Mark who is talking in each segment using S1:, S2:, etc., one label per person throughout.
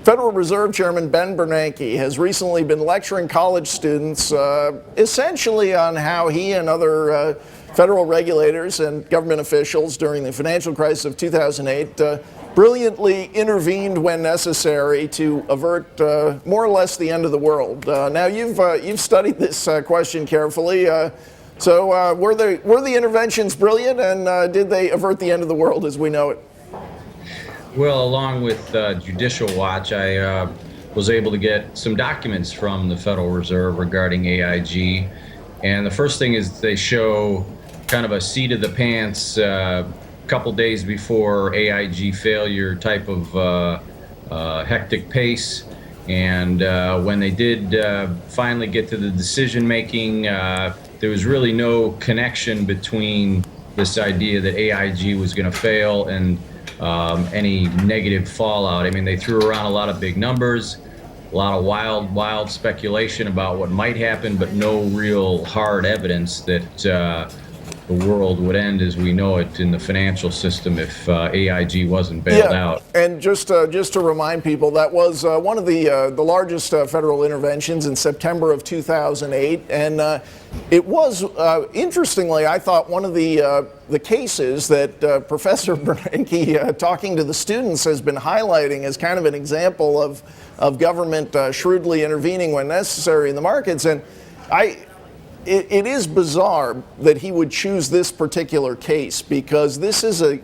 S1: Federal Reserve Chairman Ben Bernanke has recently been lecturing college students essentially on how he and other federal regulators and government officials during the financial crisis of 2008 brilliantly intervened when necessary to avert more or less the end of the world. Now, you've studied this question carefully. So were the interventions brilliant, and did they avert the end of the world as we know it?
S2: Well, along with Judicial Watch, I was able to get some documents from the Federal Reserve regarding AIG. And the first thing is they show kind of a seat of the pants couple days before AIG failure type of hectic pace. And when they did finally get to the decision making, there was really no connection between this idea that AIG was going to fail and any negative fallout. I mean, they threw around a lot of big numbers, a lot of wild speculation about what might happen, but no real hard evidence that the world would end as we know it in the financial system if AIG wasn't bailed out.
S1: And just to remind people, that was one of the largest federal interventions in September of 2008, and it was interestingly, I thought, one of the cases that Professor Bernanke, talking to the students, has been highlighting as kind of an example of government shrewdly intervening when necessary in the markets. And it is bizarre that he would choose this particular case, because this is a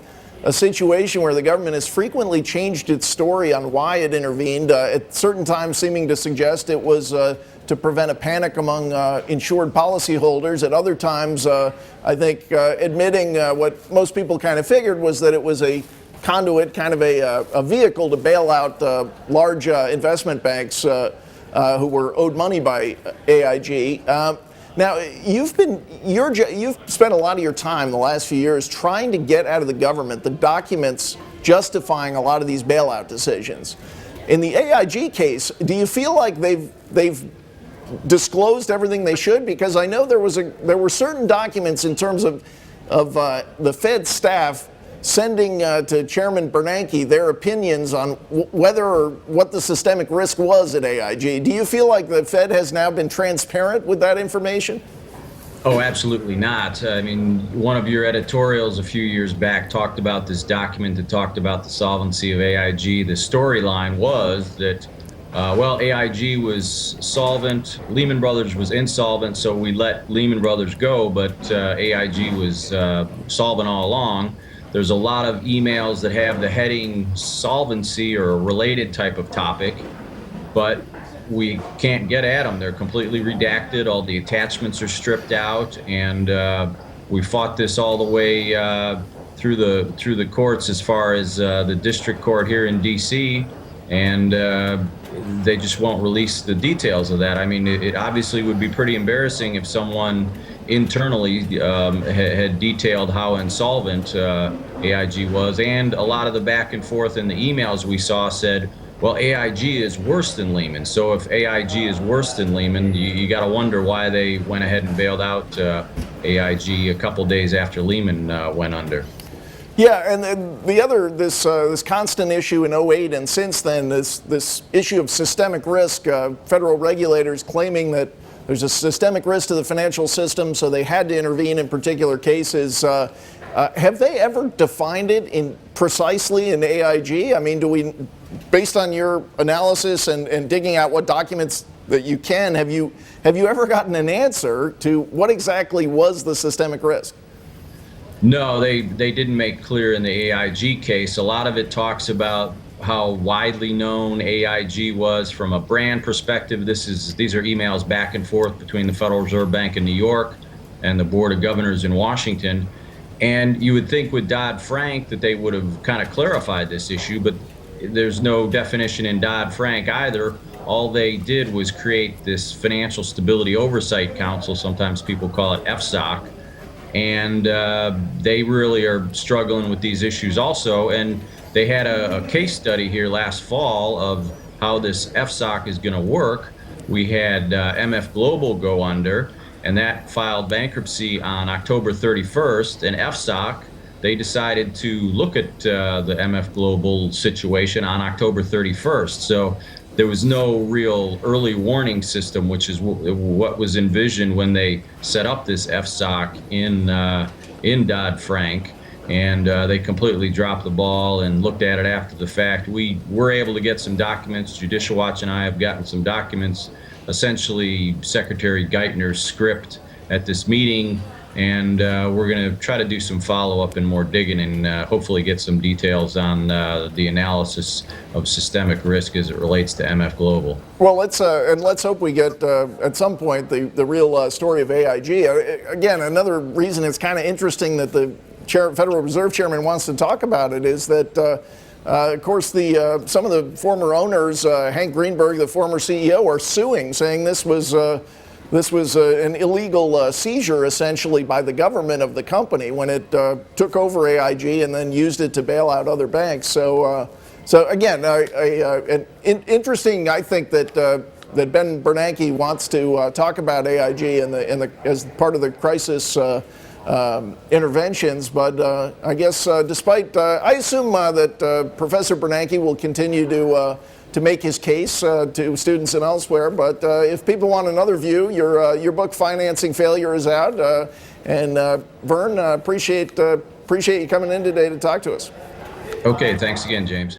S1: situation where the government has frequently changed its story on why it intervened, at certain times seeming to suggest it was to prevent a panic among insured policyholders. At other times, I think, admitting what most people kind of figured was that it was a conduit, kind of a vehicle to bail out large investment banks who were owed money by AIG. Now, you've spent a lot of your time the last few years trying to get out of the government the documents justifying a lot of these bailout decisions. In the AIG case, do you feel like they've disclosed everything they should? Because I know there were certain documents in terms of the Fed staff sending to Chairman Bernanke their opinions on whether or what the systemic risk was at AIG. Do you feel like the Fed has now been transparent with that information?
S2: Oh, absolutely not. I mean, one of your editorials a few years back talked about this document that talked about the solvency of AIG. The storyline was that, AIG was solvent, Lehman Brothers was insolvent, so we let Lehman Brothers go, but AIG was solvent all along. There's a lot of emails that have the heading solvency or a related type of topic, but we can't get at them. They're completely redacted. All the attachments are stripped out, and we fought this all the way through the courts as far as the district court here in D.C., and they just won't release the details of that. I mean, it obviously would be pretty embarrassing if someone internally had detailed how insolvent AIG was, and a lot of the back and forth in the emails we saw said, well, AIG is worse than Lehman. So if AIG is worse than Lehman, you got to wonder why they went ahead and bailed out AIG a couple days after Lehman went under.
S1: Yeah, and then the other, this constant issue in '08 and since then, this issue of systemic risk, federal regulators claiming that there's a systemic risk to the financial system, so they had to intervene in particular cases. Have they ever defined it precisely in AIG? I mean, based on your analysis and digging out what documents that you can, have you ever gotten an answer to what exactly was the systemic risk?
S2: No, they didn't make clear in the AIG case. A lot of it talks about how widely known AIG was from a brand perspective. These are emails back and forth between the Federal Reserve Bank in New York and the Board of Governors in Washington. And you would think with Dodd-Frank that they would have kind of clarified this issue, but there's no definition in Dodd-Frank either. All they did was create this Financial Stability Oversight Council, sometimes people call it FSOC, and they really are struggling with these issues also. And they had a case study here last fall of how this FSOC is going to work. We had MF Global go under, and that filed bankruptcy on October 31st. And FSOC, they decided to look at the MF Global situation on October 31st. So there was no real early warning system, which is what was envisioned when they set up this FSOC in Dodd-Frank. And they completely dropped the ball and looked at it after the fact. We were able to get some documents. Judicial Watch and I have gotten some documents, essentially Secretary Geithner's script at this meeting, and we're going to try to do some follow-up and more digging and hopefully get some details on the analysis of systemic risk as it relates to MF Global.
S1: Well, let's hope we get at some point the real story of AIG. Again, another reason it's kind of interesting that the Federal Reserve Chairman wants to talk about it is that, of course, some of the former owners, Hank Greenberg, the former CEO, are suing, saying this was an illegal seizure, essentially, by the government of the company when it took over AIG and then used it to bail out other banks. So again, interesting. I think that Ben Bernanke wants to talk about AIG as part of the crisis interventions, but I guess despite, I assume that Professor Bernanke will continue to make his case to students and elsewhere. But if people want another view, your book Financing Failure is out, and Vern, appreciate you coming in today to talk to us.
S2: Okay, thanks again, James.